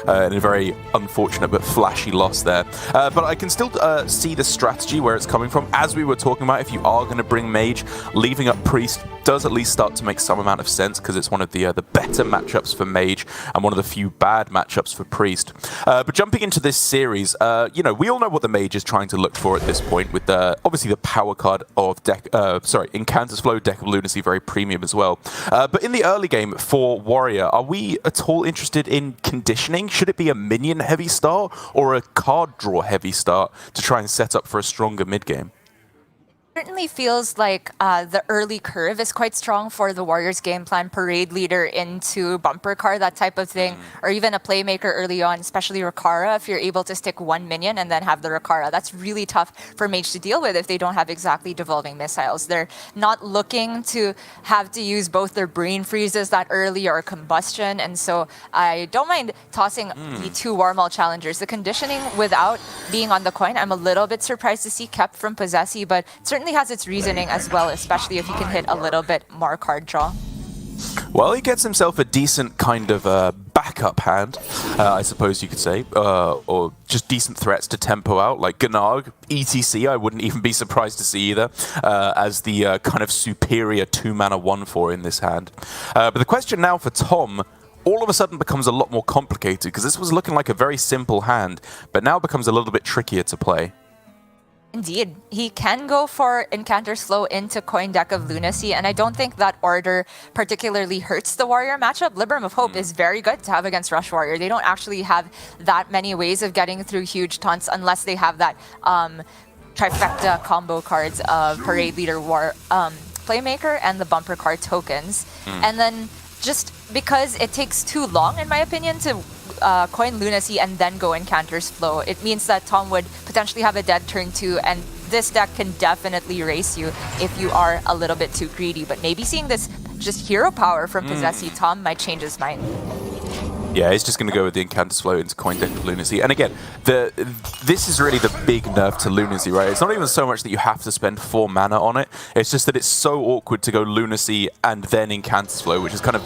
in a very unfortunate but flashy loss there. But I can still see the strategy where it's coming from. As we were talking about, if you are going to bring Mage, leaving up Priest does at least start to make some amount of sense because it's one of the better matchups for Mage and one of the few bad matchups for Priest. But jumping into this series, you know, we all know what the Mage is trying to look for at this point with obviously the power card of Incanter's Flow, Deck of Lunacy, very premium as well. But in the early game for Warrior, are we at all interested in conditioning? Should it be a minion heavy start or a card draw heavy start to try and set up for a stronger mid game? Certainly feels like the early curve is quite strong for the Warriors game plan, Parade Leader into Bumper Car, that type of thing, or even a Playmaker early on, especially Rakara, if you're able to stick one minion and then have the Rakara. That's really tough for Mage to deal with if they don't have exactly Devolving Missiles. They're not looking to have to use both their Brain Freezes that early or Combustion, and so I don't mind tossing the two Warmaul challengers. The conditioning without being on the coin, I'm a little bit surprised to see kept from posesi, but certainly has its reasoning as well, especially if you can hit a little bit more card draw. Well, he gets himself a decent kind of backup hand, I suppose you could say, or just decent threats to tempo out, like Gnarg, ETC, I wouldn't even be surprised to see either, as the kind of superior 2-mana 1/4 in this hand. But the question now for Tom all of a sudden becomes a lot more complicated, because this was looking like a very simple hand, but now becomes a little bit trickier to play. Indeed. He can go for Incanter's Flow into coin Deck of Lunacy, and I don't think that order particularly hurts the Warrior matchup. Liberum of Hope is very good to have against Rush Warrior. They don't actually have that many ways of getting through huge taunts unless they have that trifecta combo cards of Parade Leader, Playmaker, and the Bumper Card tokens. And then just because it takes too long, in my opinion, to coin Lunacy and then go Incanter's Flow, it means that Tom would potentially have a dead turn 2, and this deck can definitely race you if you are a little bit too greedy. But maybe seeing this just hero power from posesi, Tom might change his mind. Yeah, he's just going to go with the Incanter's Flow into coin Deck of Lunacy. And again, this is really the big nerf to Lunacy, right? It's not even so much that you have to spend 4 mana on it. It's just that it's so awkward to go Lunacy and then Incanter's Flow, which is kind of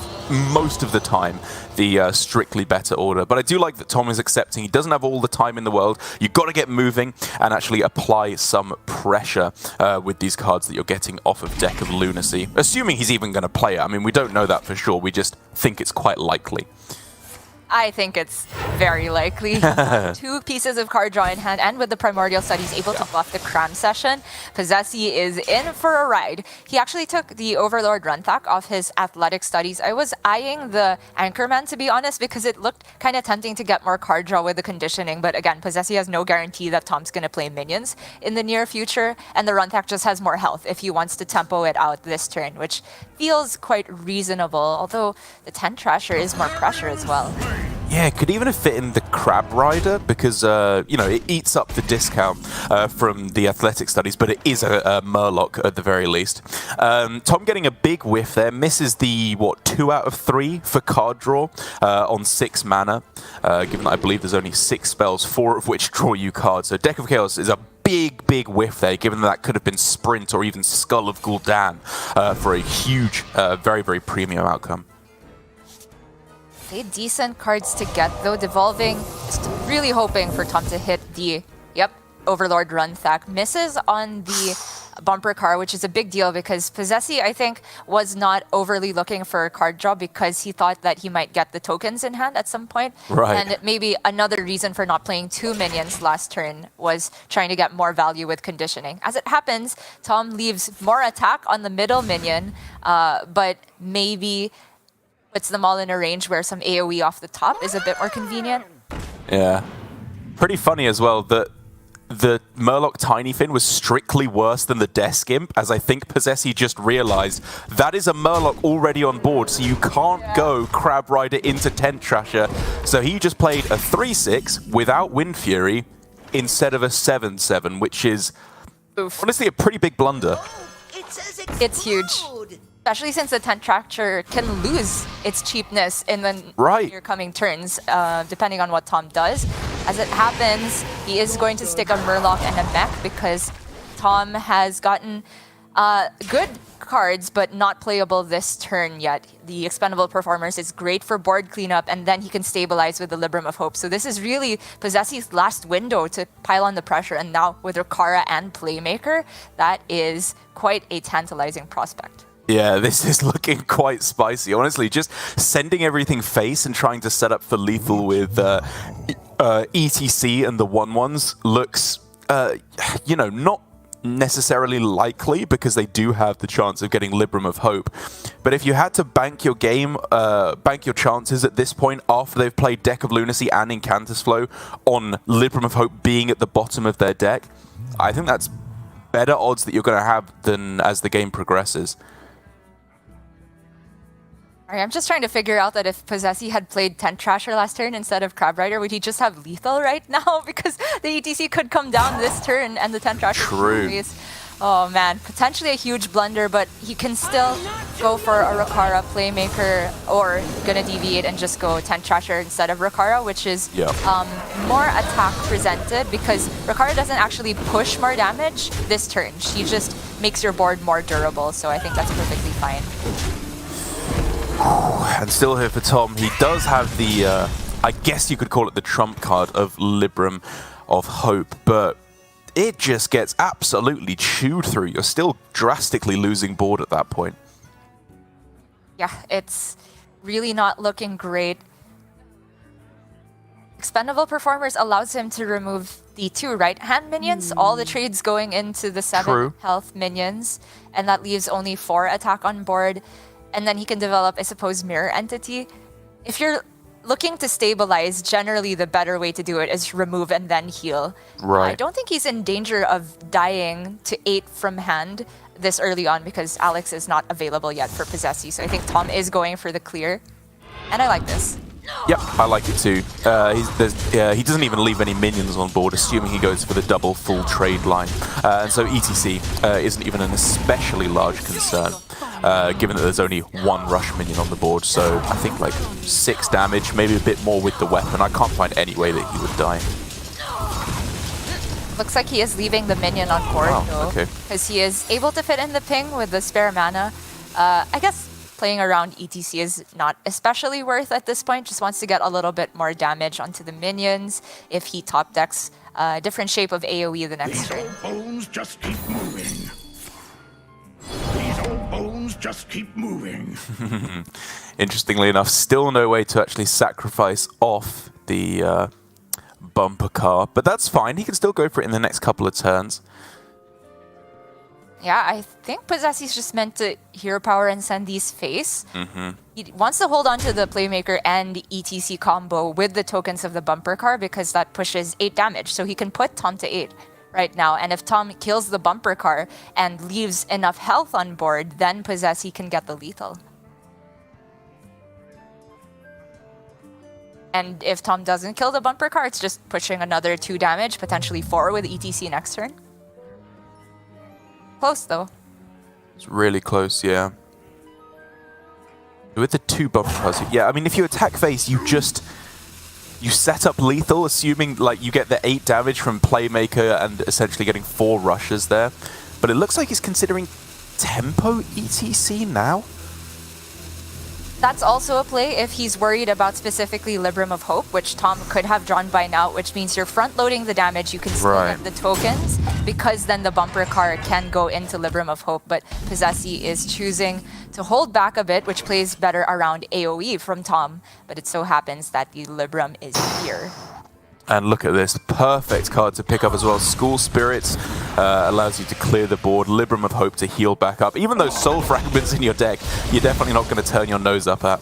most of the time the strictly better order. But I do like that Tom is accepting he doesn't have all the time in the world. You've got to get moving and actually apply some pressure with these cards that you're getting off of Deck of Lunacy. Assuming he's even going to play it. I mean, we don't know that for sure. We just think it's quite likely. I think it's very likely. 2 pieces of card draw in hand, and with the Primordial Studies able to buff the Cram Session, posesi is in for a ride. He actually took the Overlord Runthak off his Athletic Studies. I was eyeing the Anchorman, to be honest, because it looked kind of tempting to get more card draw with the conditioning, but again, posesi has no guarantee that Tom's going to play minions in the near future, and the Runthak just has more health if he wants to tempo it out this turn, which feels quite reasonable, although the 10 Trasher is more pressure as well. Yeah, it could even have fit in the Crab Rider because, you know, it eats up the discount from the Athletic Studies, but it is a Murloc at the very least. Tom getting a big whiff there, misses the, 2 out of 3 for card draw on 6 mana, given that I believe there's only 6 spells, 4 of which draw you cards. So Deck of Chaos is a big whiff there, given that could have been Sprint or even Skull of Gul'dan for a huge, very premium outcome. Decent cards to get, though. Devolving, just really hoping for Tom to hit the, Overlord Runthak. Misses on the Bumper Car, which is a big deal because posesi, I think, was not overly looking for a card draw because he thought that he might get the tokens in hand at some point. Right. And maybe another reason for not playing 2 minions last turn was trying to get more value with conditioning. As it happens, Tom leaves more attack on the middle minion, but maybe puts them all in a range where some AoE off the top is a bit more convenient. Yeah. Pretty funny as well that the Murloc Tiny Fin was strictly worse than the Desk Imp, as I think posesi just realized that is a Murloc already on board, so you can't go Crab Rider into Tent Trasher. So he just played a 3/6 without Wind Fury instead of a 7/7, which is honestly a pretty big blunder. It's huge. Especially since the Tent Trasher can lose its cheapness in the near coming turns, depending on what Tom does. As it happens, he is going to stick a Murloc and a Mech because Tom has gotten Good cards, but not playable this turn yet. The Expendable Performers is great for board cleanup, and then he can stabilize with the Libram of Hope. So this is really Posesi's last window to pile on the pressure, and now with Rokara and Playmaker, that is quite a tantalizing prospect. Yeah, this is looking quite spicy. Honestly, just sending everything face and trying to set up for lethal with ETC and the 1/1s looks, you know, not necessarily likely because they do have the chance of getting Libram of Hope. But if you had to bank your game, bank your chances at this point after they've played Deck of Lunacy and Incantus Flow on Libram of Hope being at the bottom of their deck, I think that's better odds that you're going to have than as the game progresses. I'm just trying to figure out that if Posesi had played Tent Trasher last turn instead of Crab Rider, would he just have lethal right now? Because the ETC could come down this turn and the Tent Trasher. True. Oh man, potentially a huge blunder, but he can still go for a Rokara Playmaker or gonna deviate and just go Tent Trasher instead of Rokara, which is more attack presented because Rokara doesn't actually push more damage this turn. She just makes your board more durable, so I think that's perfectly fine. And still here for Tom. He does have the, I guess you could call it the trump card of Libram of Hope, but it just gets absolutely chewed through. You're still drastically losing board at that point. Yeah, it's really not looking great. Expendable Performers allows him to remove the 2 right-hand minions, all the trades going into the 7 health minions, and that leaves only 4 attack on board. And then he can develop, I suppose, Mirror Entity. If you're looking to stabilize, generally the better way to do it is remove and then heal. Right. I don't think he's in danger of dying to 8 from hand this early on because Alex is not available yet for Posesi. So I think Tom is going for the clear. And I like this. Yep, I like it too. He doesn't even leave any minions on board, assuming he goes for the double full trade line. And so ETC isn't even an especially large concern, given that there's only 1 rush minion on the board. So I think like 6 damage, maybe a bit more with the weapon. I can't find any way that he would die. Looks like he is leaving the minion on board though, okay. Because he is able to fit in the ping with the spare mana. I guess playing around ETC is not especially worth at this point. Just wants to get a little bit more damage onto the minions if he top decks a different shape of AoE the next turn. These old bones just keep moving. These old bones just keep moving. Interestingly enough, still no way to actually sacrifice off the bumper car, but that's fine. He can still go for it in the next couple of turns. Yeah, I think Posesi's just meant to hero power and send these face. He wants to hold on to the Playmaker and ETC combo with the tokens of the bumper car because that pushes 8 damage. So he can put Tom to 8 right now. And if Tom kills the bumper car and leaves enough health on board, then Posesi can get the lethal. And if Tom doesn't kill the bumper car, it's just pushing another 2 damage, potentially 4 with ETC next turn. Close though. It's really close, yeah. With the 2 bumper cars, yeah, I mean, if you attack face, you set up lethal, assuming like you get the 8 damage from Playmaker and essentially getting 4 rushes there. But it looks like he's considering tempo ETC now. That's also a play if he's worried about specifically Libram of Hope, which Tom could have drawn by now, which means you're front-loading the damage, you can still get the tokens, because then the bumper car can go into Libram of Hope, but Posesi is choosing to hold back a bit, which plays better around AoE from Tom, but it so happens that the Libram is here. And look at this, perfect card to pick up as well. School Spirits allows you to clear the board. Libram of Hope to heal back up. Even those Soul Fragments in your deck, you're definitely not going to turn your nose up at.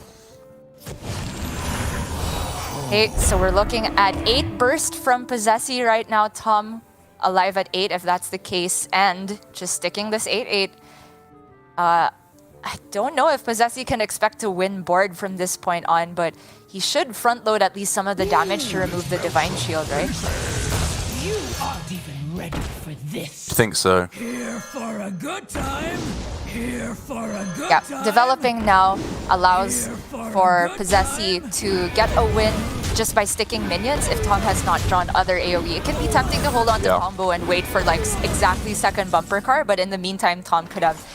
Okay, so we're looking at 8 burst from Posesi right now. Tom alive at 8 if that's the case, and just sticking this 8/8. I don't know if Posesi can expect to win board from this point on, but he should front load at least some of the damage to remove the Divine Shield, right? You aren't even ready for this. I think so. Here for a good time. Here for a good Yeah, time. developing now allows for Posesi to get a win just by sticking minions if Tom has not drawn other AoE. It can be tempting to hold on to combo and wait for like exactly second bumper card, but in the meantime, Tom could have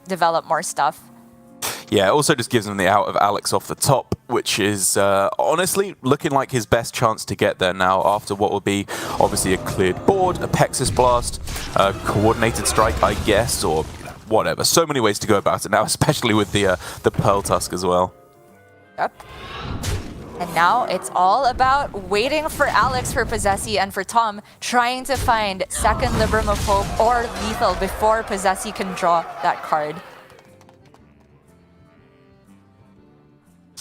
developed more stuff. Yeah, it also just gives him the out of Alex off the top, which is honestly looking like his best chance to get there now after what will be obviously a cleared board, a Pexus Blast, a coordinated strike, I guess, or whatever. So many ways to go about it now, especially with the Pearl Tusk as well. Yep. And now it's all about waiting for Alex for Posesi and for Tom trying to find second Libram of Hope or Lethal before Posesi can draw that card.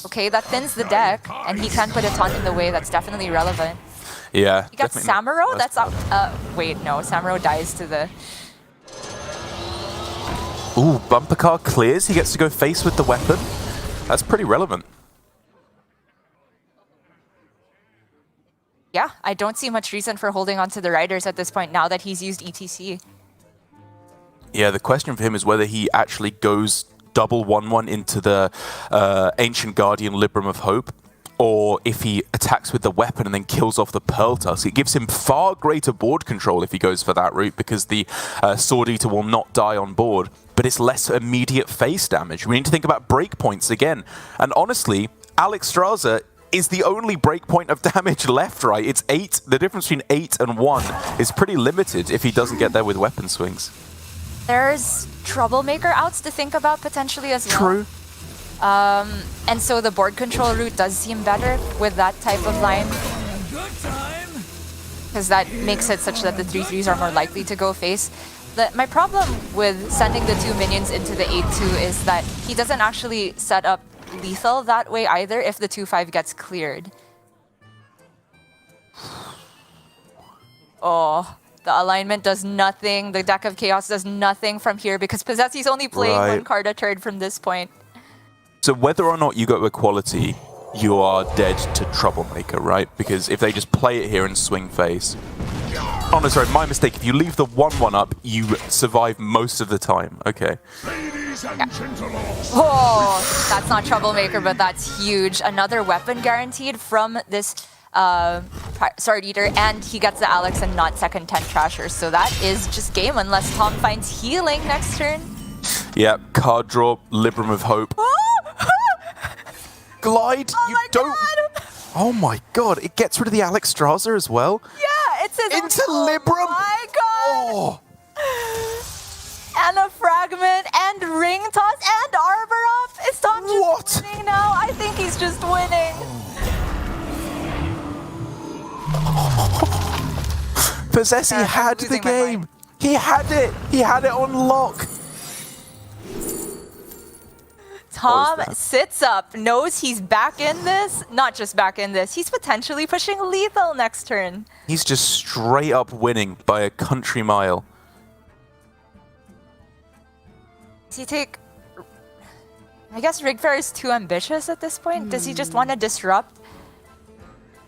Okay, that thins the deck, and he can put a taunt in the way. That's definitely relevant. Yeah. He got Samuro? That's up. Wait, no. Samuro dies to the... Ooh, bumper card clears. He gets to go face with the weapon. That's pretty relevant. Yeah, I don't see much reason for holding on to the Riders at this point now that he's used ETC. Yeah, the question for him is whether he actually goes double 1/1 into the Ancient Guardian Libram of Hope, or if he attacks with the weapon and then kills off the Pearl Tusk. It gives him far greater board control if he goes for that route, because the Sword Eater will not die on board, but it's less immediate face damage. We need to think about breakpoints again. And honestly, Alex Straza is the only breakpoint of damage left, right? It's 8. The difference between 8 and 1 is pretty limited if he doesn't get there with weapon swings. There's Troublemaker outs to think about potentially as well. True. And so the board control route does seem better with that type of line. Because that makes it such that the 3/3s are more likely to go face. My problem with sending the 2 minions into the 8-2 is that he doesn't actually set up Lethal that way either if the 2-5 gets cleared. Oh. The alignment does nothing. The deck of chaos does nothing from here because Posesi's only playing one card a turn from this point. So whether or not you go equality, you are dead to Troublemaker, right? Because if they just play it here and swing face. Oh no, sorry, my mistake. If you leave the 1/1 up, you survive most of the time. Okay. Oh, that's not Troublemaker, but that's huge. Another weapon guaranteed from this Sword Eater, and he gets the Alex and not second 10 Trasher. So that is just game unless Tom finds healing next turn. Yeah, card draw, Libram of Hope. Glide, oh you don't... God. Oh my god, it gets rid of the Alex Straza as well? Yeah, it says... Into Libram! Oh my god! Oh. And a Fragment, and Ring Toss, and Arbor Up! Is Tom just winning now? I think he's just winning. Posesi had the game. He had it. He had it on lock. Tom sits up, knows he's back in this. Not just back in this. He's potentially pushing Lethal next turn. He's just straight up winning by a country mile. Does he take... I guess Rigfair is too ambitious at this point. Does he just want to disrupt?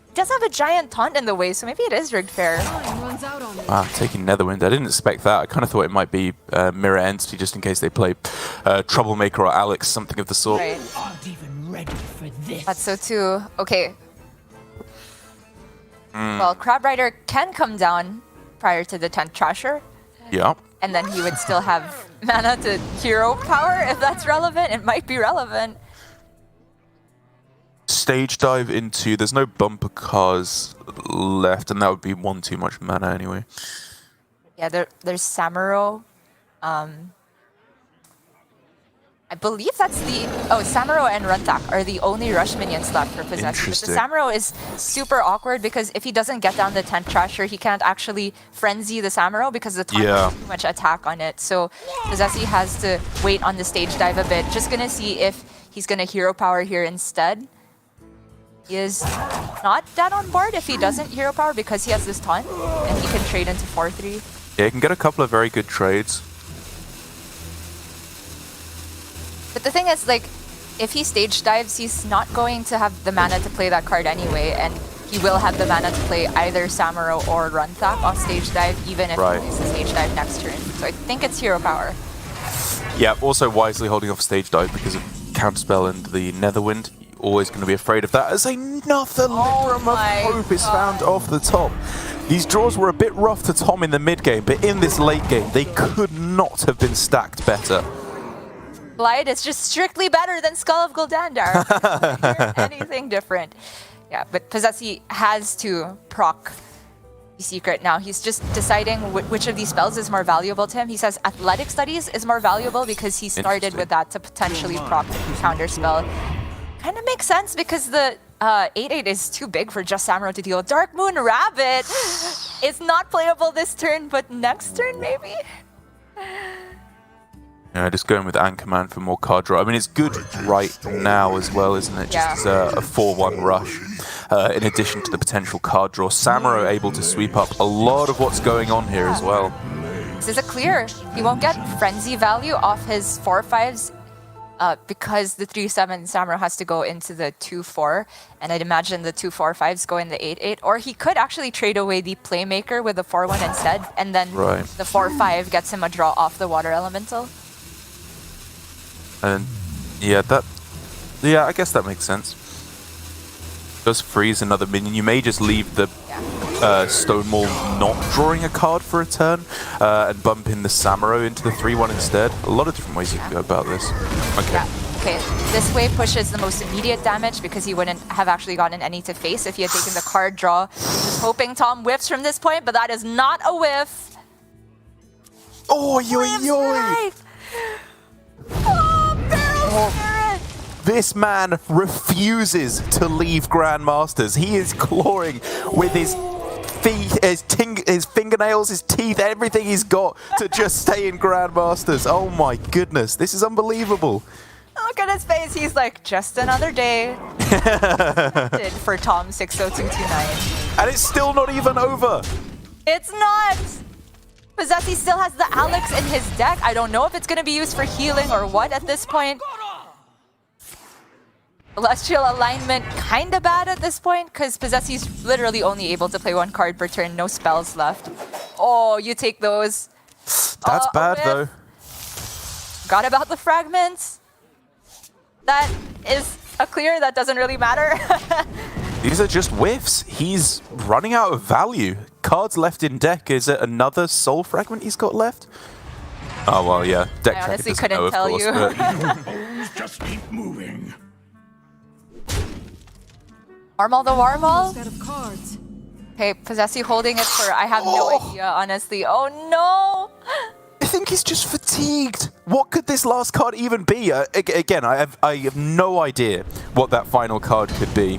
He does have a giant taunt in the way, so maybe it is Rigfair. Wow, taking Netherwind. I didn't expect that. I kind of thought it might be Mirror Entity just in case they play Troublemaker or Alex, something of the sort. Right. Aren't even ready for this. That's so too. Okay. Well, Crab Rider can come down prior to the 10th Trasher. Yeah. And then he would still have mana to hero power if that's relevant. It might be relevant. Stage dive into... There's no bumper cars left, and that would be one too much mana anyway. Yeah, there's Samuro. I believe that's the... Oh, Samuro and Runtak are the only rush minions left for Posesi. But the Samuro is super awkward because if he doesn't get down the 10th Trasher, he can't actually frenzy the Samuro because the time has too much attack on it. So Posesi has to wait on the stage dive a bit. Just gonna see if he's gonna hero power here instead. He is not dead on board if he doesn't hero power because he has this taunt and he can trade into 4-3. Yeah, he can get a couple of very good trades. But the thing is, like, if he stage dives, he's not going to have the mana to play that card anyway, and he will have the mana to play either Samuro or Runtak off stage dive, even if he plays the stage dive next turn. So I think it's hero power. Yeah, also wisely holding off stage dive because of Counterspell and the Netherwind. always going to be afraid of that as another Libram of Hope is found off the top. These draws were a bit rough to Tom in the mid game, but in this late game, they could not have been stacked better. Glide is just strictly better than Skull of Gul'Dandar. Anything different. Yeah, but posesi has to proc the secret now. He's just deciding which of these spells is more valuable to him. He says Athletic Studies is more valuable because he started with that to potentially proc the counter spell. Kind of makes sense because the 8/8 is too big for just Samuro to deal. Dark Moon Rabbit is not playable this turn, but next turn maybe? Yeah, just going with Anchorman for more card draw. I mean, it's good right now as well, isn't it? Just as a 4-1 rush. In addition to the potential card draw, Samuro able to sweep up a lot of what's going on here as well. This is a clear. He won't get Frenzy value off his 4/5s because the 3/7 Samuro has to go into the 2/4, and I'd imagine the 2/4/5s go in the 8/8, or he could actually trade away the Playmaker with the 4/1 instead, and then the 4/5 gets him a draw off the Water Elemental. And yeah, I guess that makes sense. Does freeze another minion. You may just leave the Stone Maul not drawing a card for a turn and bump in the Samuro into the 3/1 instead. A lot of different ways you can go about this. Okay. Yeah. Okay, this way pushes the most immediate damage because he wouldn't have actually gotten any to face if he had taken the card draw. Just hoping Tom whiffs from this point, but that is not a whiff. Oh, yo. This man refuses to leave Grandmasters. He is clawing with his feet, his fingernails, his teeth, everything he's got to just stay in Grandmasters. Oh my goodness, this is unbelievable. Look at his face. He's like, just another day. For Tom60229. And it's still not even over. It's not. posesi still has the Alex in his deck. I don't know if it's going to be used for healing or what at this point. Celestial alignment kind of bad at this point because posesi's literally only able to play one card per turn, no spells left. Oh, you take those. That's bad though. Forgot about the fragments. That is a clear, that doesn't really matter. These are just whiffs. He's running out of value. Cards left in deck. Is it another soul fragment he's got left? Oh well, yeah. Deck I tracker honestly doesn't couldn't know, of tell course, you. but Bones just keep moving. Warmal the Warmal? Set of cards. Okay, posesi holding it for, I have no idea, honestly. Oh no! I think he's just fatigued. What could this last card even be? Again, I have no idea what that final card could be.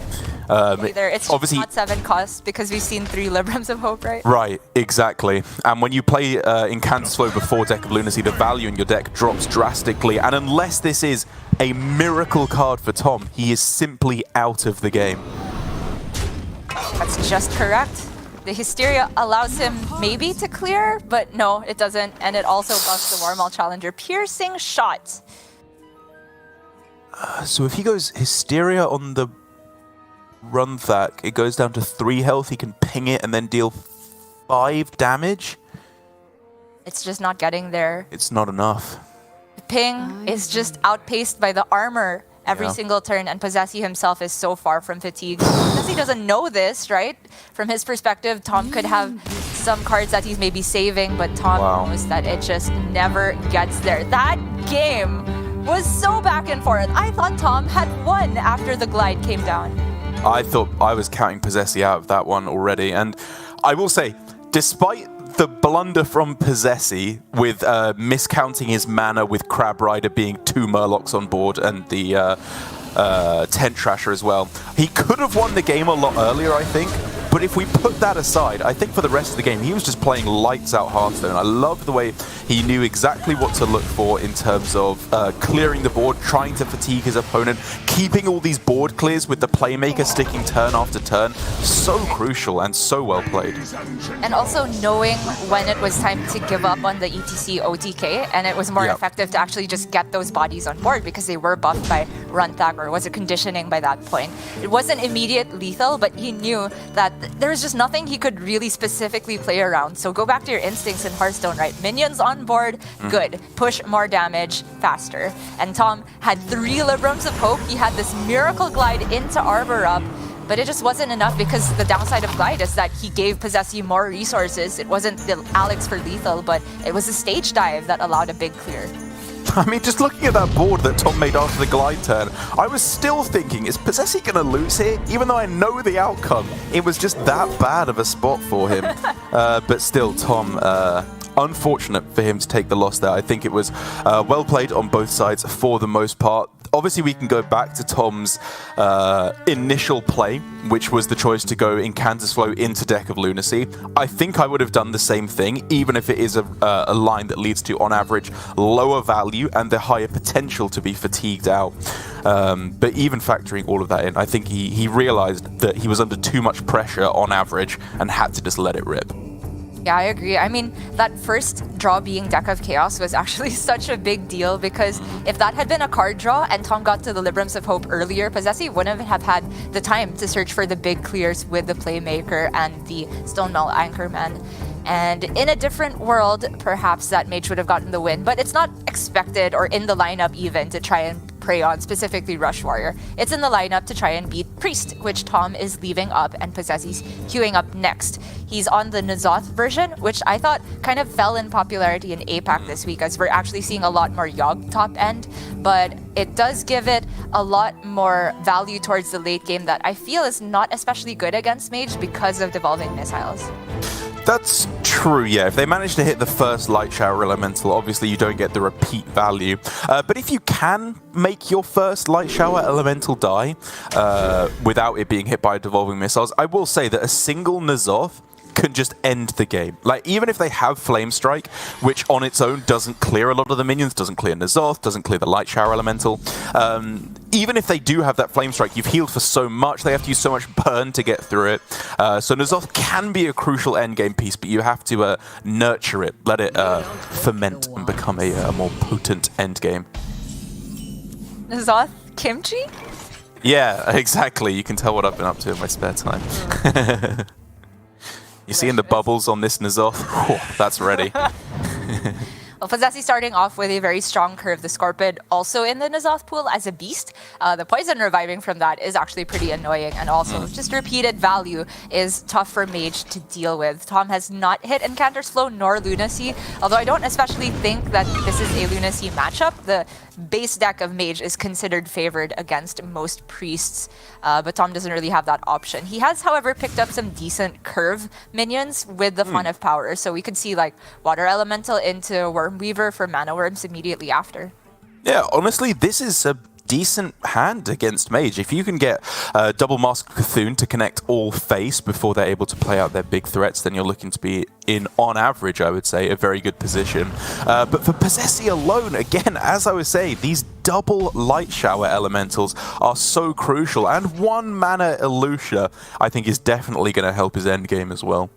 Either. It's obviously not 7 cost because we've seen 3 Librams of Hope, right? Right, exactly. And when you play Incanter's Flow before Deck of Lunacy, the value in your deck drops drastically. And unless this is a miracle card for Tom, he is simply out of the game. That's just correct. The Hysteria allows him maybe to clear, but no, it doesn't. And it also buffs the Warmal Challenger. Piercing Shot. So if he goes Hysteria on the Runthak, it goes down to 3 health. He can ping it and then deal 5 damage. It's just not getting there. It's not enough. The ping is just outpaced by the armor every single turn, and posesi himself is so far from fatigue. Posesi doesn't know this, right? From his perspective, Tom could have some cards that he's maybe saving, but Tom knows that it just never gets there. That game was so back and forth. I thought Tom had won after the glide came down. I thought I was counting posesi out of that one already, and I will say, despite the blunder from posesi with miscounting his mana with Crab Rider being 2 Murlocs on board and the Tent Trasher as well, he could have won the game a lot earlier, I think. But if we put that aside, I think for the rest of the game, he was just playing lights out Hearthstone. I love the way he knew exactly what to look for in terms of clearing the board, trying to fatigue his opponent, keeping all these board clears with the Playmaker sticking turn after turn. So crucial and so well played. And also knowing when it was time to give up on the ETC OTK, and it was more effective to actually just get those bodies on board because they were buffed by Runthak, or was it conditioning by that point. It wasn't immediate lethal, but he knew that there was just nothing he could really specifically play around. So go back to your instincts in Hearthstone, right? Minions on board, good. Push more damage faster. And Tom had 3 Librams of Hope. He had this Miracle Glide into Arbor up, but it just wasn't enough because the downside of Glide is that he gave posesi more resources. It wasn't the Alex for lethal, but it was a stage dive that allowed a big clear. I mean, just looking at that board that Tom made after the glide turn, I was still thinking, is posesi going to lose here? Even though I know the outcome, it was just that bad of a spot for him. But still, Tom, unfortunate for him to take the loss there. I think it was well played on both sides for the most part. Obviously, we can go back to Tom's initial play, which was the choice to go Incanter's Flow into deck of Lunacy. I think I would have done the same thing, even if it is a line that leads to, on average, lower value and the higher potential to be fatigued out. But even factoring all of that in, I think he realized that he was under too much pressure on average and had to just let it rip. Yeah, I agree. I mean, that first draw being Deck of Chaos was actually such a big deal because if that had been a card draw and Tom got to the Librams of Hope earlier, posesi wouldn't have had the time to search for the big clears with the Playmaker and the Stonemail Anchorman. And in a different world, perhaps that mage would have gotten the win, but it's not expected or in the lineup even to try and prey on specifically Rush Warrior. It's in the lineup to try and beat Priest, which Tom is leaving up and posesi's queuing up next. He's on the N'Zoth version, which I thought kind of fell in popularity in APAC this week as we're actually seeing a lot more Yogg top end, but it does give it a lot more value towards the late game that I feel is not especially good against mage because of devolving missiles. That's true, yeah. If they manage to hit the first Light Shower Elemental, obviously you don't get the repeat value. But if you can make your first Light Shower Elemental die without it being hit by devolving missiles, I will say that a single N'Zoth can just end the game. Like, even if they have Flame Strike, which on its own doesn't clear a lot of the minions, doesn't clear N'Zoth, doesn't clear the Light Shower Elemental, even if they do have that Flame Strike, you've healed for so much, they have to use so much burn to get through it. So N'Zoth can be a crucial endgame piece, but you have to nurture it, let it ferment and become a more potent endgame. N'Zoth kimchi? Yeah, exactly. You can tell what I've been up to in my spare time. You seeing the bubbles on this N'Zoth? Oh, that's ready. Well, posesi starting off with a very strong curve. The Scorpid also in the N'Zoth pool as a beast. The poison reviving from that is actually pretty annoying, and also just repeated value is tough for mage to deal with. Tom has not hit Incanter's Flow nor Lunacy, although I don't especially think that this is a Lunacy matchup. The base deck of mage is considered favored against most priests, but Tom doesn't really have that option. He has, however, picked up some decent curve minions with the Font of Power, so we could see like Water Elemental into Wormweaver for Mana Worms immediately after. Yeah, honestly, this is a decent hand against mage. If you can get double Mask Cthulhu to connect all face before they're able to play out their big threats, then you're looking to be in, on average, I would say, a very good position. But for posesi alone, again, as I was saying, these double Light Shower Elementals are so crucial, and 1 mana Elucia, I think, is definitely going to help his endgame as well.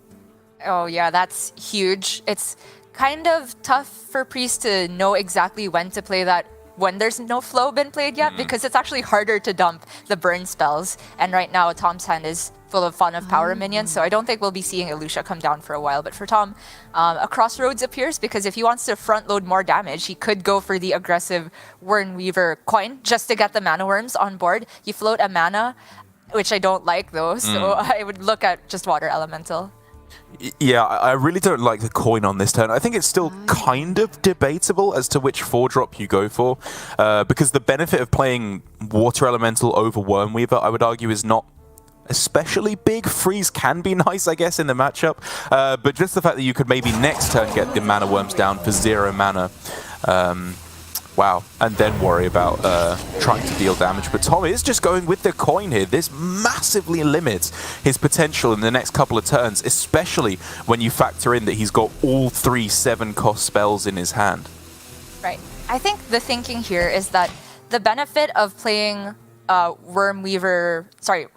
Oh yeah, that's huge. It's kind of tough for Priest to know exactly when to play that when there's no flow been played yet, because it's actually harder to dump the burn spells. And right now, Tom's hand is full of Font of Power minions, so I don't think we'll be seeing Elucia come down for a while. But for Tom, a crossroads appears, because if he wants to front load more damage, he could go for the aggressive Wormweaver coin just to get the Mana Worms on board. You float a mana, which I don't like though, so I would look at just Water Elemental. Yeah, I really don't like the coin on this turn. I think it's still kind of debatable as to which 4-drop you go for, because the benefit of playing Water Elemental over Wormweaver, I would argue, is not especially big. Freeze can be nice, I guess, in the matchup, but just the fact that you could maybe next turn get the Mana Worms down for 0 mana, wow, and then worry about trying to deal damage. But Tom is just going with the coin here. This massively limits his potential in the next couple of turns, especially when you factor in that he's got all 3 7-cost spells in his hand. Right. I think the thinking here is that the benefit of playing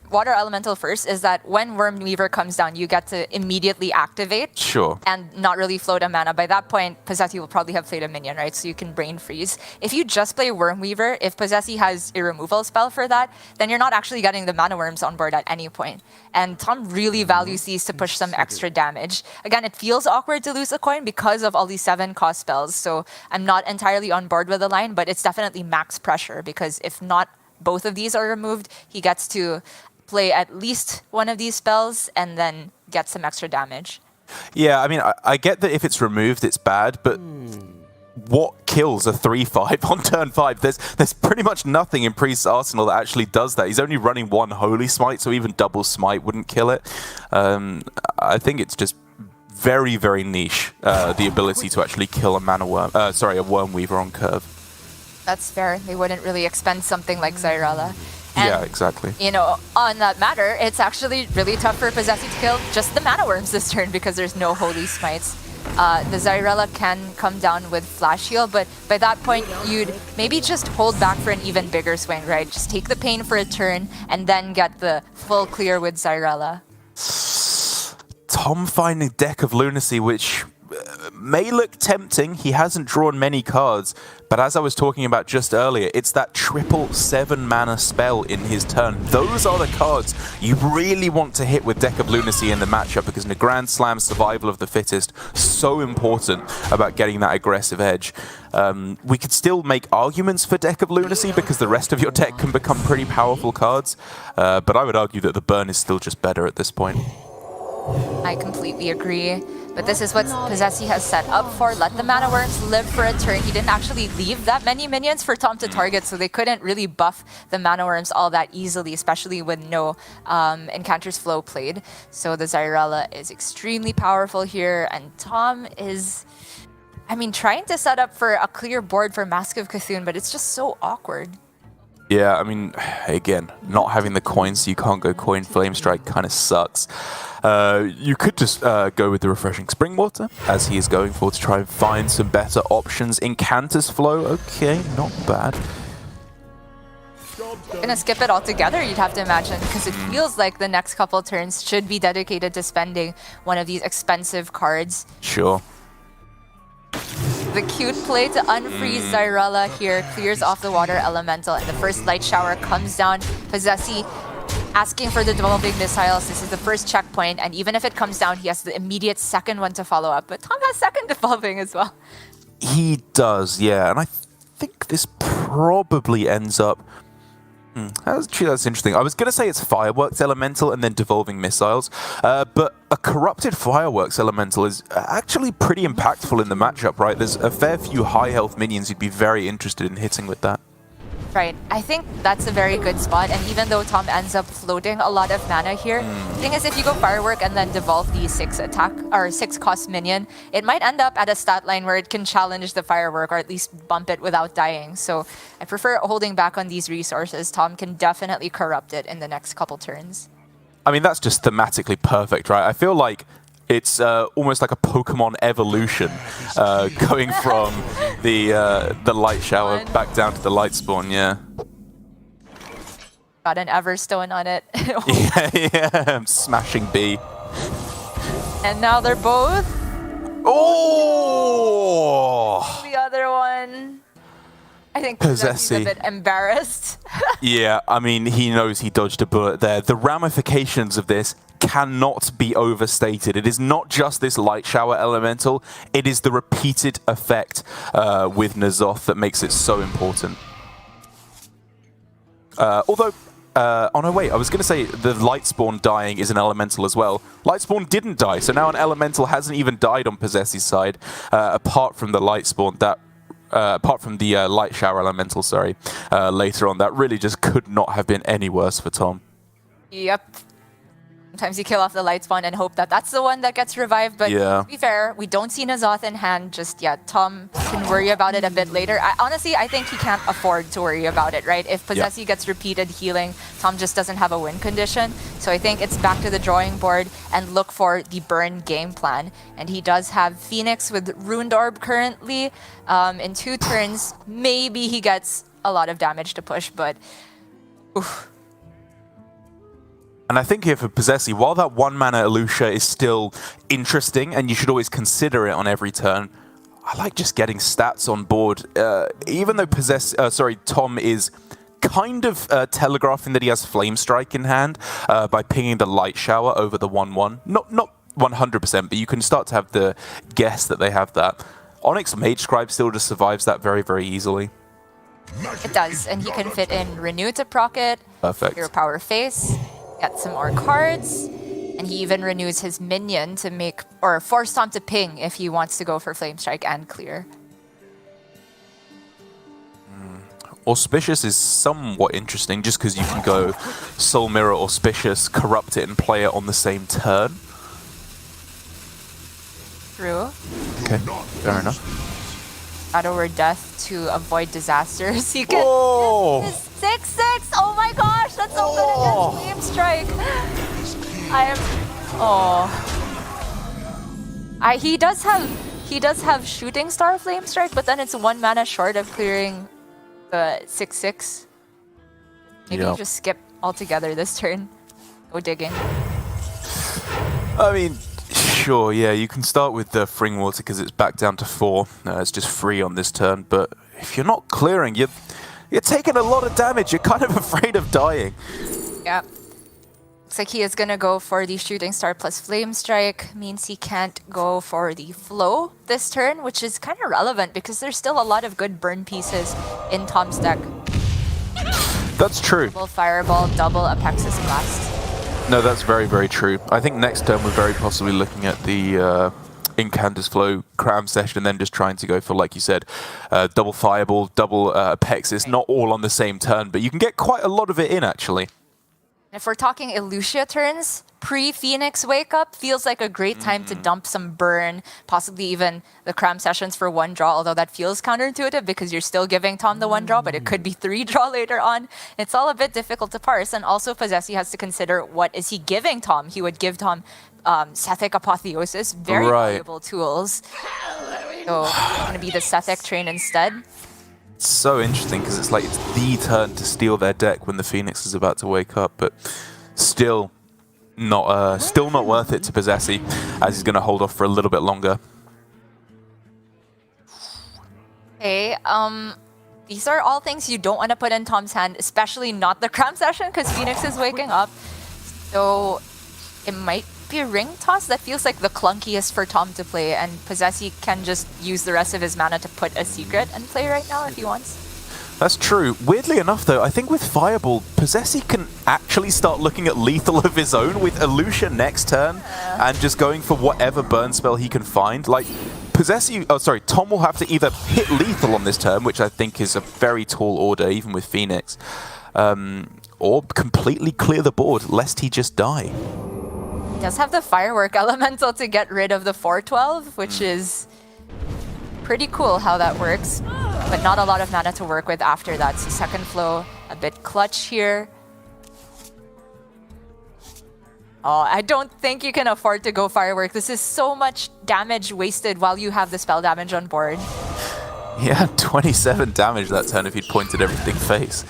Water Elemental first, is that when Wormweaver comes down, you get to immediately activate. Sure. And not really float a mana. By that point, Posesi will probably have played a minion, right? So you can Brain Freeze. If you just play Wormweaver, if Posesi has a removal spell for that, then you're not actually getting the mana worms on board at any point. And Tom really values these to push some extra damage. Again, it feels awkward to lose a coin because of all these 7-cost spells. So I'm not entirely on board with the line, but it's definitely max pressure because if not both of these are removed, he gets to play at least one of these spells and then get some extra damage. Yeah, I mean, I get that if it's removed, it's bad, but what kills a 3/5 on turn 5? There's pretty much nothing in Priest's arsenal that actually does that. He's only running one Holy Smite, so even double Smite wouldn't kill it. I think it's just very, very niche, the ability to actually kill a Wormweaver on curve. That's fair. They wouldn't really expend something like Zyrella. And, yeah, exactly. You know, on that matter, it's actually really tough for Posesi to kill just the mana worms this turn because there's no Holy Smites. The Zyrella can come down with Flash Heal, but by that point, you'd maybe just hold back for an even bigger swing, right? Just take the pain for a turn and then get the full clear with Zyrella. Tom finding Deck of Lunacy, which may look tempting. He hasn't drawn many cards, but as I was talking about just earlier, it's that 7/7 mana spell in his turn. Those are the cards you really want to hit with Deck of Lunacy in the matchup, because in a Grand Slam, survival of the fittest, so important about getting that aggressive edge. We could still make arguments for Deck of Lunacy because the rest of your deck can become pretty powerful cards, but I would argue that the burn is still just better at this point. I completely agree. But this is what Posesi has set up for. Let the mana worms live for a turn. He didn't actually leave that many minions for Tom to target, so they couldn't really buff the mana worms all that easily, especially with no Encanter's Flow played. So the Zyrella is extremely powerful here, and Tom is, trying to set up for a clear board for Mask of Cthulhu, but it's just so awkward. Yeah, again, not having the coins so you can't go coin Flame Strike kind of sucks. You could just go with the Refreshing Spring Water, as he is going for, to try and find some better options. Incanter's Flow, okay, not bad. Gonna skip it altogether, you'd have to imagine, because it feels like the next couple turns should be dedicated to spending one of these expensive cards. Sure. The cute play to unfreeze Zyrella here clears off the Water Elemental, and the first Light Shower comes down. Posesi asking for the Devolving Missiles. This is the first checkpoint, and even if it comes down, he has the immediate second one to follow up. But Tom has second Devolving as well. He does, yeah, and I think this probably ends up... That's interesting. I was going to say it's Fireworks Elemental and then Devolving Missiles, but a corrupted Fireworks Elemental is actually pretty impactful in the matchup, right? There's a fair few high health minions you'd be very interested in hitting with that. Right. I think that's a very good spot, and even though Tom ends up floating a lot of mana here, the thing is, if you go Firework and then devolve the 6-cost minion, it might end up at a stat line where it can challenge the Firework or at least bump it without dying. So I prefer holding back on these resources. Tom can definitely corrupt it in the next couple turns. That's just thematically perfect, right? I feel like it's almost like a Pokemon evolution, going from the Light Shower back down to the Light Spawn, yeah. Got an Everstone on it. yeah, smashing B. And now they're both... Oh! The other one... I think Posesi's a bit embarrassed. Yeah, he knows he dodged a bullet there. The ramifications of this cannot be overstated. It is not just this Light Shower Elemental, it is the repeated effect with N'Zoth that makes it so important. Although, oh no wait, I was going to say the Lightspawn dying is an Elemental as well. Lightspawn didn't die, so now an Elemental hasn't even died on Posesi's side, apart from the Lightspawn that apart from the Light Shower Elemental, later on. That really just could not have been any worse for Tom. Yep. Sometimes you kill off the Light Spawn and hope that that's the one that gets revived, but to be fair, we don't see N'Zoth in hand just yet. Tom can worry about it a bit later. Honestly, I think he can't afford to worry about it, right? If Posesi gets repeated healing, Tom just doesn't have a win condition. So I think it's back to the drawing board and look for the burn game plan. And he does have Phoenix with Ruined Orb currently. In 2 turns, maybe he gets a lot of damage to push, but Oof. And I think here for Posesi, while that 1-mana Elucia is still interesting, and you should always consider it on every turn, I like just getting stats on board. Even though Tom is kind of telegraphing that he has Flame Strike in hand by pinging the Light Shower over the 1-1. Not 100%, but you can start to have the guess that they have that. Onyx Mage Scribe still just survives that very, very easily. It does, and he can fit in Renew to proc it, Perfect. Hero Power Face, get some more cards, and he even renews his minion to make, or force Tom to ping if he wants to go for Flame Strike and clear. Auspicious is somewhat interesting just because you can go Soul Mirror Auspicious, corrupt it, and play it on the same turn. True. Okay, fair enough. Shadow or Death to avoid disasters. You can Oh! 6/6. Oh my gosh, that's so good against Flame Strike. He does have Shooting Star Flame Strike, but then it's 1 mana short of clearing the 6/6. Maybe you just skip altogether this turn. Go digging. I mean, sure, yeah, you can start with the Fring Water because it's back down to 4. It's just free on this turn, but if you're not clearing, you're taking a lot of damage. You're kind of afraid of dying. Yeah. Looks like he is going to go for the Shooting Star plus Flame Strike. Means he can't go for the Flow this turn, which is kind of relevant because there's still a lot of good burn pieces in Tom's deck. That's true. Double Fireball, double Apexis Blast. No, that's very, very true. I think next turn we're very possibly looking at the Incander's Flow Cram session and then just trying to go for, like you said, double Fireball, double Apexis, not all on the same turn, but you can get quite a lot of it in, actually. If we're talking Elucia turns, pre-Phoenix Wake Up feels like a great time to dump some burn, possibly even the Cram sessions for 1 draw, although that feels counterintuitive because you're still giving Tom the 1 draw, but it could be 3 draw later on. It's all a bit difficult to parse, and also Posesi has to consider what is he giving Tom. He would give Tom Sethic Apotheosis, very valuable tools. So it's going to be the Sethic train instead. It's so interesting because it's like it's the turn to steal their deck when the Phoenix is about to wake up, but still not worth it to Posesi, as he's going to hold off for a little bit longer. Okay, these are all things you don't want to put in Tom's hand, especially not the Cram session because Phoenix is waking up. So it might be a Ring Toss. That feels like the clunkiest for Tom to play, and Posesi can just use the rest of his mana to put a secret and play right now if he wants. That's true. Weirdly enough, though, I think with Fireball, Posesi can actually start looking at lethal of his own with Elucia next turn and just going for whatever burn spell he can find. Like, Tom will have to either hit lethal on this turn, which I think is a very tall order, even with Phoenix, or completely clear the board, lest he just die. He does have the Firework Elemental to get rid of the 4/12, which is pretty cool how that works, but not a lot of mana to work with after that. So second flow, a bit clutch here. Oh, I don't think you can afford to go Firework. This is so much damage wasted while you have the spell damage on board. Yeah, 27 damage that turn if he'd pointed everything face.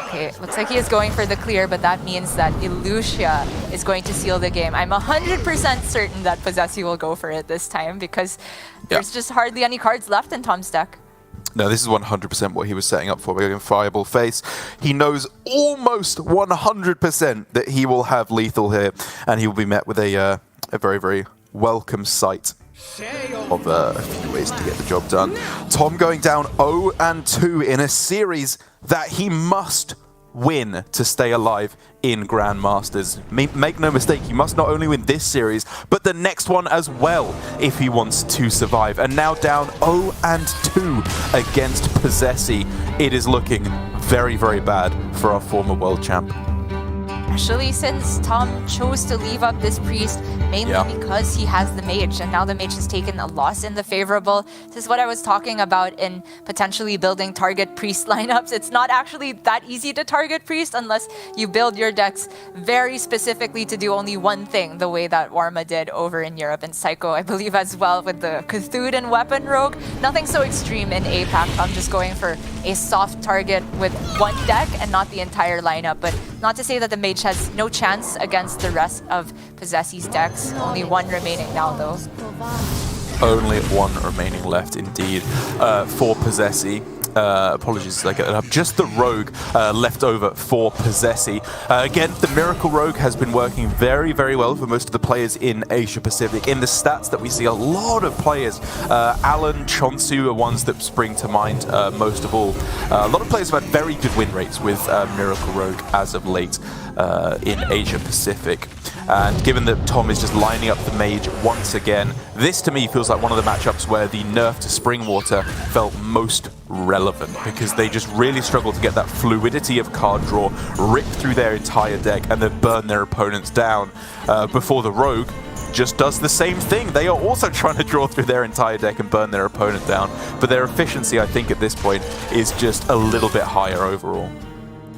Okay, looks like he is going for the clear, but that means that Elucia is going to seal the game. I'm 100% certain that Posesi will go for it this time because there's just hardly any cards left in Tom's deck. No, this is 100% what he was setting up for. We're going Fireball face. He knows almost 100% that he will have lethal here, and he will be met with a very, very welcome sight of a few ways to get the job done. Tom going down 0-2 in a series that he must win to stay alive in Grandmasters. Make no mistake, he must not only win this series, but the next one as well if he wants to survive. And now down 0-2 against Posesi. It is looking very, very bad for our former world champ. especially since Tom chose to leave up this priest mainly because he has the mage, and now the mage has taken a loss in the favorable. This is what I was talking about in potentially building target priest lineups. It's not actually that easy to target priest unless you build your decks very specifically to do only one thing, the way that Warma did over in Europe, and Psycho, I believe, as well, with the Cthulhu and Weapon Rogue. Nothing so extreme in APAC. I'm just going for a soft target with one deck and not the entire lineup, but not to say that the mage has no chance against the rest of Posesi's decks. Only one remaining now, though. Only one remaining left, indeed, for Posesi. Apologies, I get it up. Just the Rogue left over for Posesi. Again, the Miracle Rogue has been working very, very well for most of the players in Asia Pacific. In the stats that we see, a lot of players, Alan, Chonsu are ones that spring to mind most of all. A lot of players have had very good win rates with Miracle Rogue as of late in Asia Pacific. And given that Tom is just lining up the mage once again, this to me feels like one of the matchups where the nerf to Springwater felt most relevant, because they just really struggled to get that fluidity of card draw, rip through their entire deck and then burn their opponents down, before the Rogue just does the same thing. They are also trying to draw through their entire deck and burn their opponent down, but their efficiency, I think, at this point is just a little bit higher overall.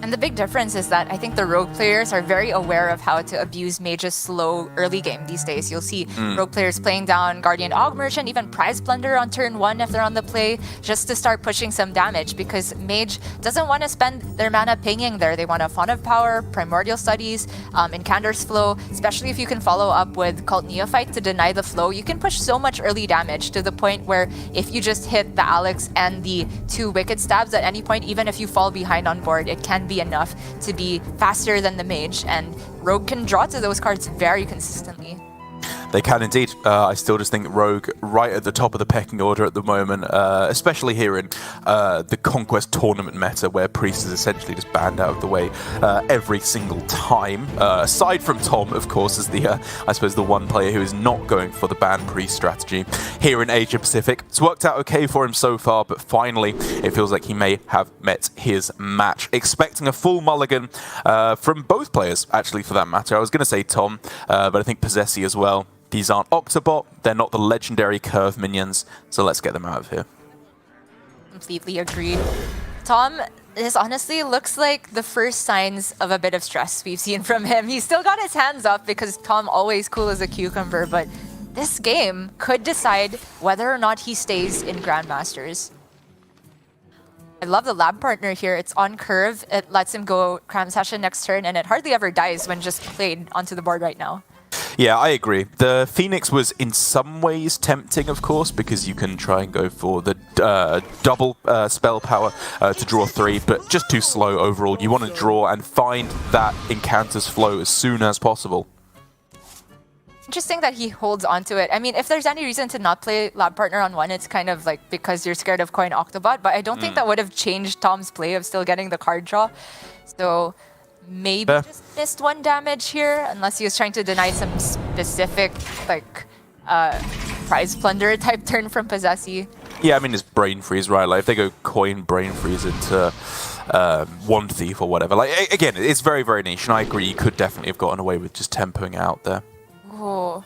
And the big difference is that I think the Rogue players are very aware of how to abuse Mage's slow early game these days. You'll see Rogue players playing down Guardian Og Merchant, even Prize Plunder on turn 1 if they're on the play, just to start pushing some damage, because Mage doesn't want to spend their mana pinging there. They want a Font of Power, Primordial Studies, Incander's Flow, especially if you can follow up with Cult Neophyte to deny the flow. You can push so much early damage to the point where if you just hit the Alex and the 2 Wicked Stabs at any point, even if you fall behind on board, it can be enough to be faster than the mage, and Rogue can draw to those cards very consistently. They can indeed. I still just think Rogue right at the top of the pecking order at the moment, especially here in the Conquest tournament meta, where Priest is essentially just banned out of the way every single time. Aside from Tom, of course, is the I suppose the one player who is not going for the ban Priest strategy here in Asia Pacific. It's worked out okay for him so far, but finally it feels like he may have met his match. Expecting a full mulligan from both players, actually, for that matter. I was going to say Tom, but I think Posesi as well. These aren't Octobot, they're not the legendary curve minions, so let's get them out of here. Completely agreed. Tom, this honestly looks like the first signs of a bit of stress we've seen from him. He's still got his hands up because Tom always cool as a cucumber, but this game could decide whether or not he stays in Grandmasters. I love the lab partner here. It's on curve, it lets him go cram session next turn, and it hardly ever dies when just played onto the board right now. Yeah, I agree. The Phoenix was in some ways tempting, of course, because you can try and go for the double spell power to draw 3, but just too slow overall. You want to draw and find that Incanter's Flow as soon as possible. Interesting that he holds onto it. I mean, if there's any reason to not play Lab Partner on 1, it's kind of like because you're scared of Coin Octobot, but I don't think that would have changed Tom's play of still getting the card draw. So maybe just missed 1 damage here, unless he was trying to deny some specific, like, Prize Plunder type turn from Posesi. Yeah, I mean, it's Brain Freeze, right? Like, if they go Coin Brain Freeze into One Thief or whatever. Like, again, it's very, very niche, and I agree, you could definitely have gotten away with just tempoing out there. Oh.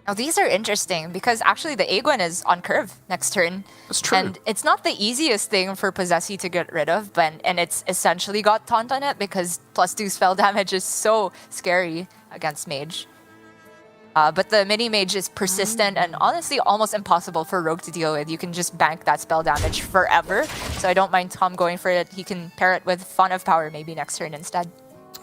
Now, these are interesting, because actually the Aegwin is on curve next turn. That's true. And it's not the easiest thing for Posesi to get rid of, but and it's essentially got Taunt on it, because +2 spell damage is so scary against Mage. But the mini-mage is persistent and honestly almost impossible for Rogue to deal with. You can just bank that spell damage forever, so I don't mind Tom going for it. He can pair it with Font of Power maybe next turn instead.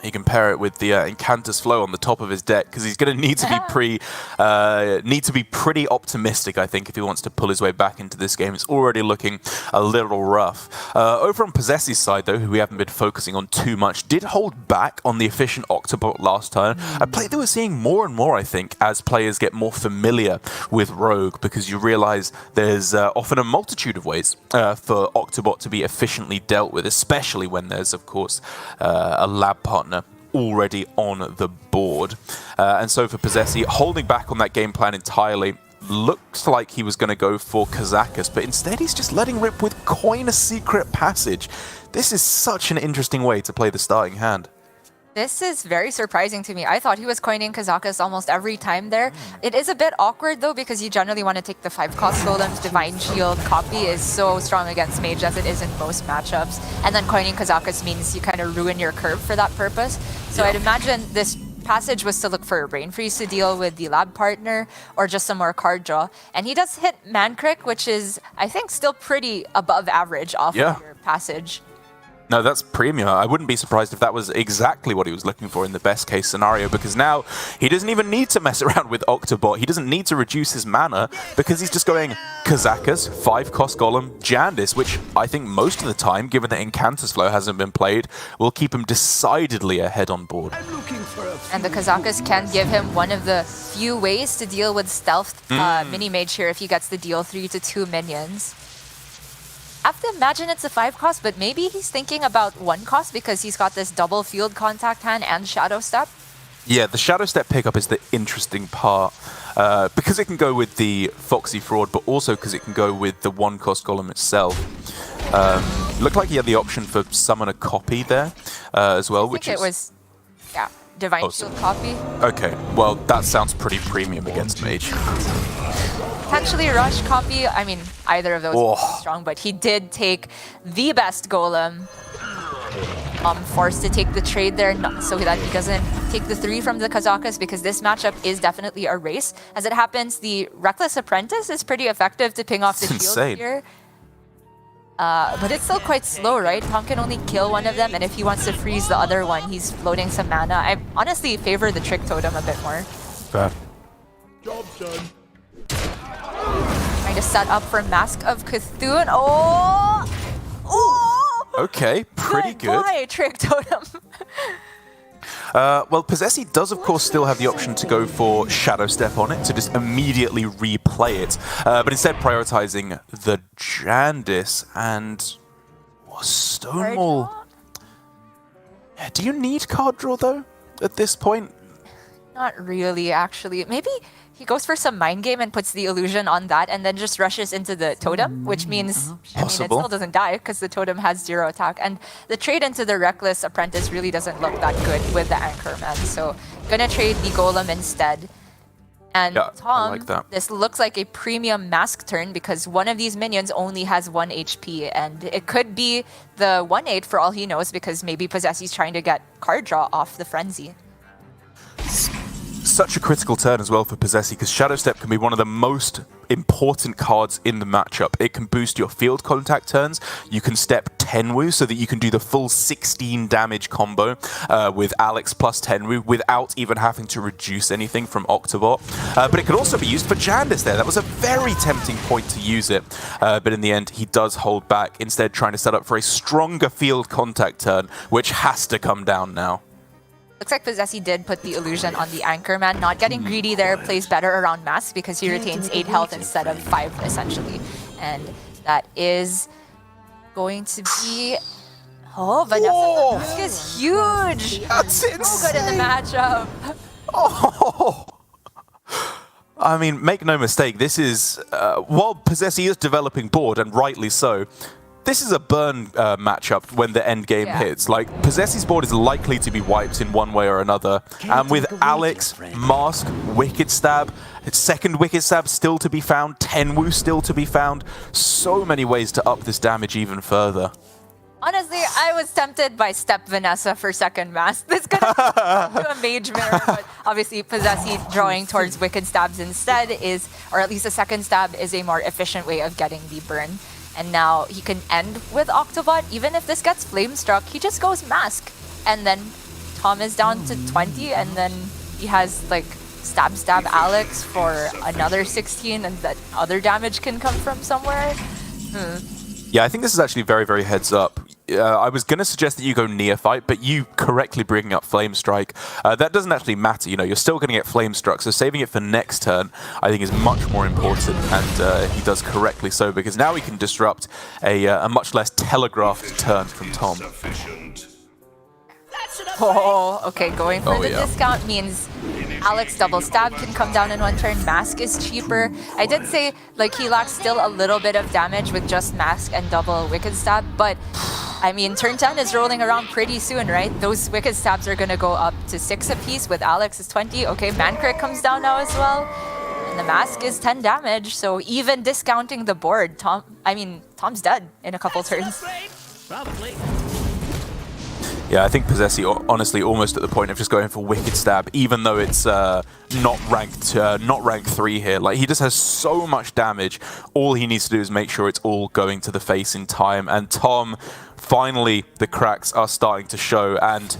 He can pair it with the Incanter's Flow on the top of his deck, because he's going to need to be pretty optimistic, I think, if he wants to pull his way back into this game. It's already looking a little rough. Over on Posesi's side, though, who we haven't been focusing on too much, did hold back on the efficient Octobot last turn. A play that we're seeing more and more, I think, as players get more familiar with Rogue, because you realize there's often a multitude of ways for Octobot to be efficiently dealt with, especially when there's, of course, a lab partner already on the board. And so for Posesi, holding back on that game plan entirely, looks like he was going to go for Kazakus, but instead he's just letting rip with Coin a Secret Passage. This is such an interesting way to play the starting hand. This is very surprising to me. I thought he was coining Kazakus almost every time there. It is a bit awkward though because you generally want to take the 5-cost golems. Divine Shield copy is so strong against Mage as it is in most matchups. And then coining Kazakus means you kind of ruin your curve for that purpose. So I'd imagine this passage was to look for a Brain Freeze to deal with the lab partner or just some more card draw. And he does hit Mankrik, which is, I think, still pretty above average off of your passage. No, that's premium. I wouldn't be surprised if that was exactly what he was looking for in the best case scenario, because now he doesn't even need to mess around with Octobot. He doesn't need to reduce his mana because he's just going Kazakus, 5-cost Golem, Jandis, which I think most of the time, given that Incantus Flow hasn't been played, will keep him decidedly ahead on board. And the Kazakus can give him one of the few ways to deal with Stealth Mini-Mage here if he gets the deal 3 to 2 minions. I have to imagine it's a 5-cost, but maybe he's thinking about 1-cost because he's got this double field contact hand and Shadow Step. Yeah, the Shadow Step pickup is the interesting part because it can go with the Foxy Fraud, but also because it can go with the 1-cost Golem itself. Looked like he had the option for Summon a Copy there as well, I think it was, Divine Shield copy. Okay, well, that sounds pretty premium against Mage. Potentially Rush copy. I mean, either of those is strong, but he did take the best Golem. Forced to take the trade there so that he doesn't take the 3 from the Kazakus, because this matchup is definitely a race. As it happens, the Reckless Apprentice is pretty effective to ping off the shield here. But it's still quite slow, right? Tom can only kill one of them, and if he wants to freeze the other one, he's loading some mana. I honestly favor the Trick Totem a bit more. Fair. Job done. Trying to set up for Mask of Cthulhu. Oh! Okay, pretty good. Boy, Trick Totem. Well, Posesi does, of course, still have the option to go for Shadow Step on it, to just immediately replay it. But instead prioritizing the Jandis and Stonewall. Yeah, do you need card draw, though, at this point? Not really, actually. Maybe he goes for some mind game and puts the illusion on that and then just rushes into the totem, which means it still doesn't die because the totem has 0 attack. And the trade into the Reckless Apprentice really doesn't look that good with the Anchorman. So gonna trade the Golem instead. And Tom, like that. This looks like a premium Mask turn because one of these minions only has 1 HP. And it could be the 1/8 for all he knows, because maybe Posesi's trying to get card draw off the Frenzy. Such a critical turn as well for Posesi, because Shadow Step can be one of the most important cards in the matchup. It can boost your field contact turns. You can step Tenwu so that you can do the full 16 damage combo with Alex plus Tenwu without even having to reduce anything from Octobot. But it could also be used for Jandis there. That was a very tempting point to use it. But in the end, he does hold back, instead trying to set up for a stronger field contact turn, which has to come down now. Looks like Posesi did put the illusion on the Anchorman. Not getting greedy there, plays better around Mask because he retains 8 health instead of 5, essentially. And that is going to be... Oh, Vanessa Mask is huge! That's insane. So good in the matchup. Oh! I mean, make no mistake, this is... while Posesi is developing board, and rightly so, this is a burn matchup when the end game hits. Like, Posesi's board is likely to be wiped in one way or another. And with Alex, Mask, Wicked Stab, second Wicked Stab still to be found, Tenwu still to be found, so many ways to up this damage even further. Honestly, I was tempted by Step Vanessa for second Mask. This could have been a Mage Mirror, but obviously Posesi drawing towards Wicked Stabs instead is, or at least a second stab is a more efficient way of getting the burn. And now he can end with Octobot. Even if this gets Flame Struck, he just goes Mask. And then Tom is down to 20, and then he has like Stab Alex for another 16, and that other damage can come from somewhere. Yeah, I think this is actually very, very heads up. I was going to suggest that you go Neophyte, but you correctly bringing up Flame Strike. That doesn't actually matter, you know, you're still going to get Flame Struck, so saving it for next turn I think is much more important, and he does correctly so, because now he can disrupt a much less telegraphed turn from Tom. Oh, okay, going for the discount means Alex double stab can come down in 1 turn. Mask is cheaper. I did say like he lacks still a little bit of damage with just Mask and double Wicked Stab, but I mean, turn 10 is rolling around pretty soon, right? Those Wicked Stabs are going to go up to 6 apiece with Alex's 20. Okay, Mancrit comes down now as well. And the Mask is 10 damage, so even discounting the board, Tom's dead in a couple turns. Probably. Yeah, I think posesi, honestly, almost at the point of just going for Wicked Stab, even though it's not rank 3 here. Like, he just has so much damage. All he needs to do is make sure it's all going to the face in time. And Tom, finally, the cracks are starting to show, and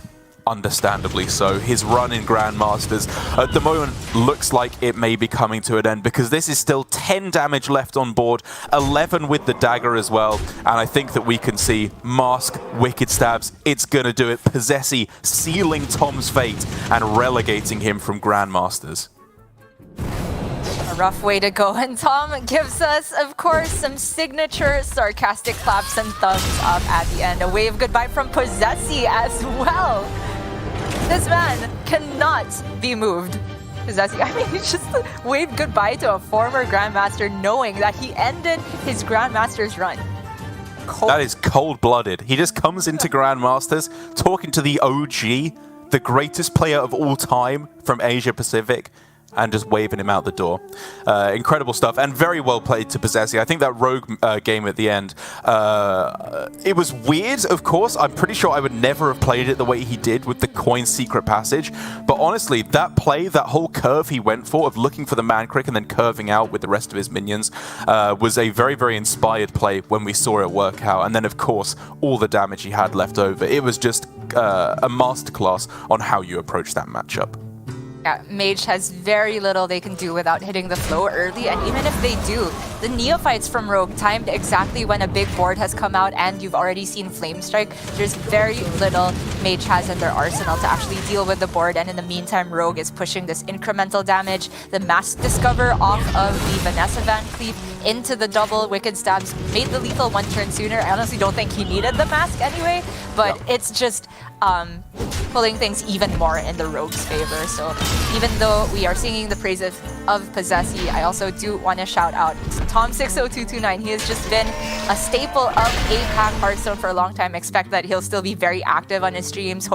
understandably so. His run in Grandmasters at the moment looks like it may be coming to an end, because this is still 10 damage left on board, 11 with the dagger as well, and I think that we can see Mask, Wicked Stabs, it's gonna do it. posesi sealing Tom's fate and relegating him from Grandmasters. A rough way to go, and Tom gives us, of course, some signature sarcastic claps and thumbs up at the end. A wave goodbye from posesi as well. This man cannot be moved. posesi, I mean, he just waved goodbye to a former Grandmaster knowing that he ended his Grandmaster's run. That is cold-blooded. He just comes into Grandmasters talking to the OG, the greatest player of all time from Asia Pacific, and just waving him out the door. Incredible stuff, and very well played to posesi. I think that Rogue game at the end, it was weird, of course. I'm pretty sure I would never have played it the way he did with the coin secret passage, but honestly, that play, that whole curve he went for of looking for the Mancrit and then curving out with the rest of his minions, was a very, very inspired play when we saw it work out. And then, of course, all the damage he had left over. It was just a masterclass on how you approach that matchup. Yeah, Mage has very little they can do without hitting the flow early, and even if they do, the Neophytes from Rogue timed exactly when a big board has come out and you've already seen Flame Strike. There's very little Mage has in their arsenal to actually deal with the board, and in the meantime, Rogue is pushing this incremental damage. The Mask Discover off of the Vanessa Van Cleef into the double Wicked Stabs made the lethal one turn sooner. I honestly don't think he needed the Mask anyway, but it's just pulling things even more in the Rogue's favor. So even though we are singing the praises of posesi, I also do want to shout out Tom60229. He has just been a staple of APAC Hearthstone for a long time. Expect that he'll still be very active on his streams.